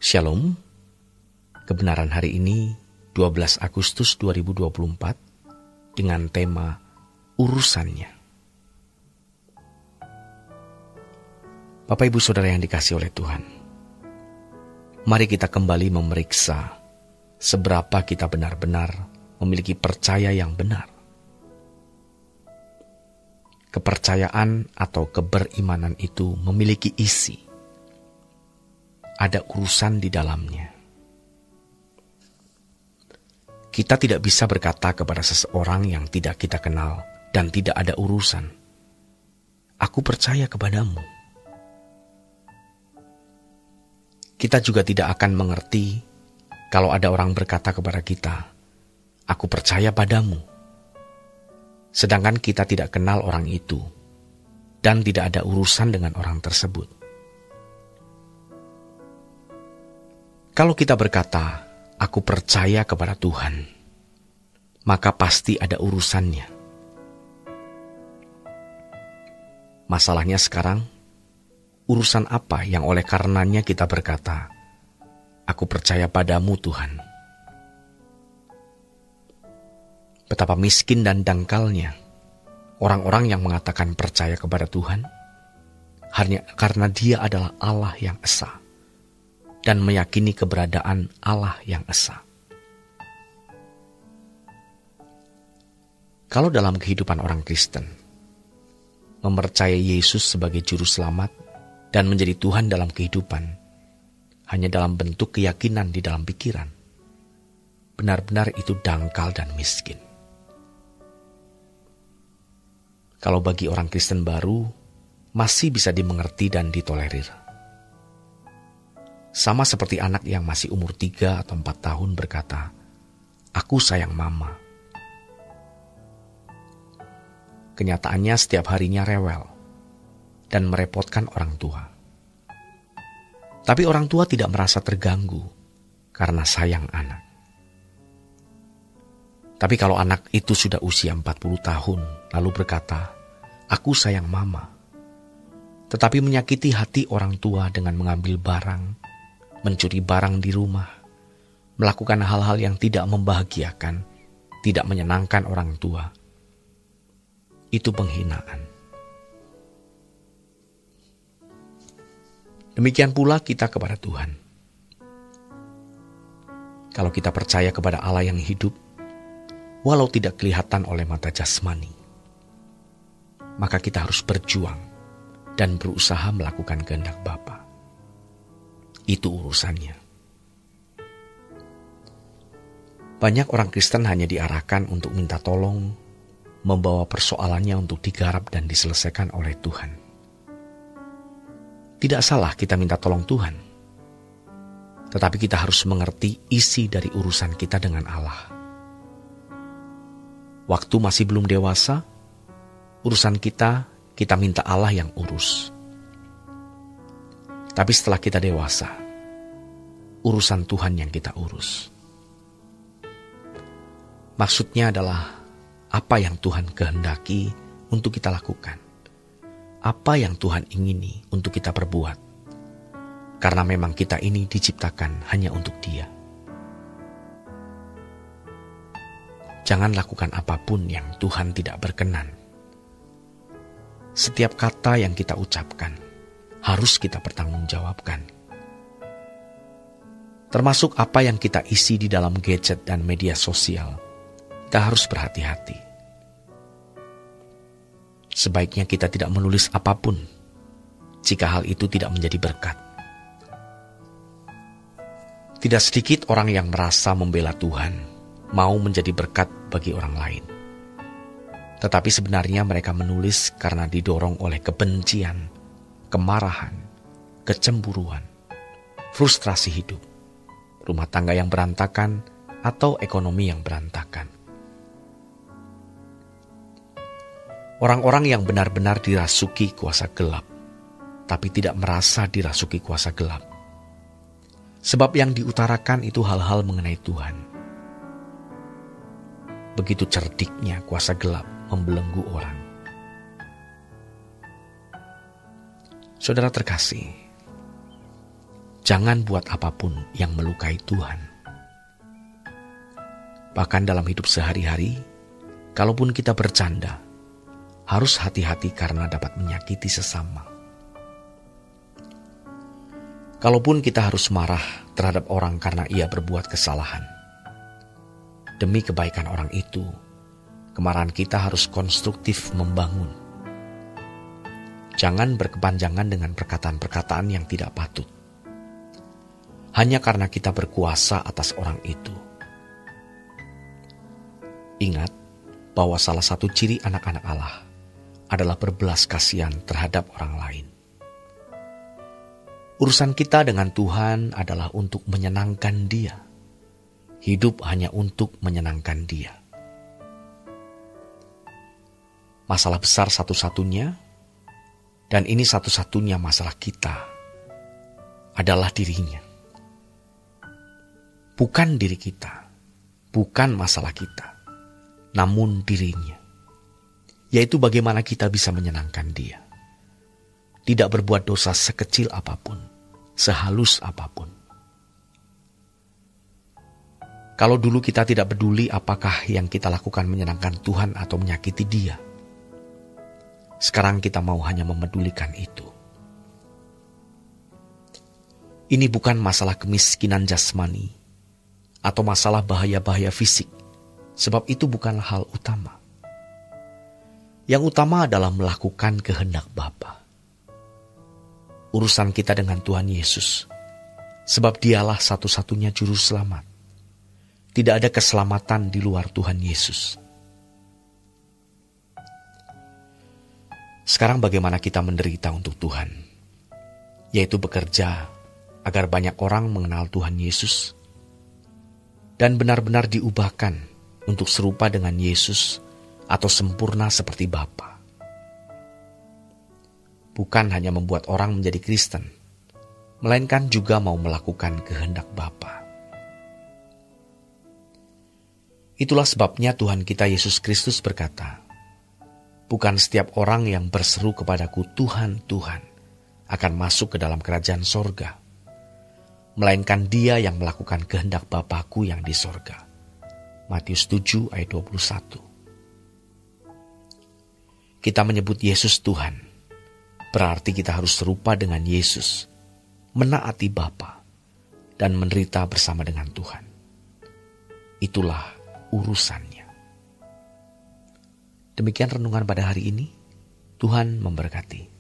Shalom, kebenaran hari ini 12 Agustus 2024 dengan tema urusannya. Bapak Ibu Saudara yang dikasihi oleh Tuhan, mari kita kembali memeriksa seberapa kita benar-benar memiliki percaya yang benar. Kepercayaan atau keberimanan itu memiliki isi. Ada urusan di dalamnya. Kita tidak bisa berkata kepada seseorang yang tidak kita kenal dan tidak ada urusan, "Aku percaya kepadamu." Kita juga tidak akan mengerti kalau ada orang berkata kepada kita, "Aku percaya padamu." Sedangkan kita tidak kenal orang itu dan tidak ada urusan dengan orang tersebut. Kalau kita berkata, "Aku percaya kepada Tuhan," maka pasti ada urusannya. Masalahnya sekarang, urusan apa yang oleh karenanya kita berkata, "Aku percaya padamu Tuhan"? Betapa miskin dan dangkalnya orang-orang yang mengatakan percaya kepada Tuhan hanya karena Dia adalah Allah yang esa dan meyakini keberadaan Allah yang esa. Kalau dalam kehidupan orang Kristen, mempercayai Yesus sebagai juru selamat dan menjadi Tuhan dalam kehidupan hanya dalam bentuk keyakinan di dalam pikiran, benar-benar itu dangkal dan miskin. Kalau bagi orang Kristen baru, masih bisa dimengerti dan ditolerir. Sama seperti anak yang masih umur 3 atau 4 tahun berkata, "Aku sayang mama." Kenyataannya setiap harinya rewel dan merepotkan orang tua. Tapi orang tua tidak merasa terganggu karena sayang anak. Tapi kalau anak itu sudah usia 40 tahun lalu berkata, "Aku sayang mama," tetapi menyakiti hati orang tua dengan mengambil barang, mencuri barang di rumah, melakukan hal-hal yang tidak membahagiakan, tidak menyenangkan orang tua, itu penghinaan. Demikian pula kita kepada Tuhan. Kalau kita percaya kepada Allah yang hidup, walau tidak kelihatan oleh mata jasmani, maka kita harus berjuang dan berusaha melakukan kehendak Bapa. Itu urusannya. Banyak orang Kristen hanya diarahkan untuk minta tolong, membawa persoalannya untuk digarap dan diselesaikan oleh Tuhan. Tidak salah kita minta tolong Tuhan, tetapi kita harus mengerti isi dari urusan kita dengan Allah. Waktu masih belum dewasa, urusan kita minta Allah yang urus. Tapi setelah kita dewasa, urusan Tuhan yang kita urus. Maksudnya adalah apa yang Tuhan kehendaki untuk kita lakukan. Apa yang Tuhan ingini untuk kita perbuat. Karena memang kita ini diciptakan hanya untuk Dia. Jangan lakukan apapun yang Tuhan tidak berkenan. Setiap kata yang kita ucapkan harus kita pertanggungjawabkan. Termasuk apa yang kita isi di dalam gadget dan media sosial, kita harus berhati-hati. Sebaiknya kita tidak menulis apapun jika hal itu tidak menjadi berkat. Tidak sedikit orang yang merasa membela Tuhan, mau menjadi berkat bagi orang lain. Tetapi sebenarnya mereka menulis karena didorong oleh kebencian, kemarahan, kecemburuan, frustrasi hidup, rumah tangga yang berantakan, atau ekonomi yang berantakan. Orang-orang yang benar-benar dirasuki kuasa gelap, tapi tidak merasa dirasuki kuasa gelap. Sebab yang diutarakan itu hal-hal mengenai Tuhan. Begitu cerdiknya kuasa gelap membelenggu orang. Saudara terkasih, Jangan buat apapun yang melukai Tuhan. Bahkan dalam hidup sehari-hari, kalaupun kita bercanda, harus hati-hati karena dapat menyakiti sesama. Kalaupun kita harus marah terhadap orang karena ia berbuat kesalahan, demi kebaikan orang itu, kemarahan kita harus konstruktif membangun. Jangan berkepanjangan dengan perkataan-perkataan yang tidak patut, hanya karena kita berkuasa atas orang itu. Ingat bahwa salah satu ciri anak-anak Allah adalah berbelas kasihan terhadap orang lain. Urusan kita dengan Tuhan adalah untuk menyenangkan Dia. Hidup hanya untuk menyenangkan Dia. Masalah besar satu-satunya, dan ini satu-satunya masalah kita, adalah dirinya. Bukan diri kita, bukan masalah kita, namun dirinya. Yaitu bagaimana kita bisa menyenangkan Dia. Tidak berbuat dosa sekecil apapun, sehalus apapun. Kalau dulu kita tidak peduli apakah yang kita lakukan menyenangkan Tuhan atau menyakiti Dia, sekarang kita mau hanya memedulikan itu. Ini bukan masalah kemiskinan jasmani atau masalah bahaya-bahaya fisik, sebab itu bukanlah hal utama. Yang utama adalah melakukan kehendak Bapa. Urusan kita dengan Tuhan Yesus, sebab Dialah satu-satunya juru selamat. Tidak ada keselamatan di luar Tuhan Yesus. Sekarang bagaimana kita menderita untuk Tuhan, yaitu bekerja agar banyak orang mengenal Tuhan Yesus dan benar-benar diubahkan untuk serupa dengan Yesus atau sempurna seperti Bapa. Bukan hanya membuat orang menjadi Kristen, melainkan juga mau melakukan kehendak Bapa. Itulah sebabnya Tuhan kita Yesus Kristus berkata, "Bukan setiap orang yang berseru kepadaku, Tuhan, Tuhan, akan masuk ke dalam kerajaan sorga, melainkan dia yang melakukan kehendak Bapa-Ku yang di sorga." Matius 7 ayat 21. Kita menyebut Yesus Tuhan, berarti kita harus serupa dengan Yesus, menaati Bapa, dan menderita bersama dengan Tuhan. Itulah urusannya. Demikian renungan pada hari ini. Tuhan memberkati.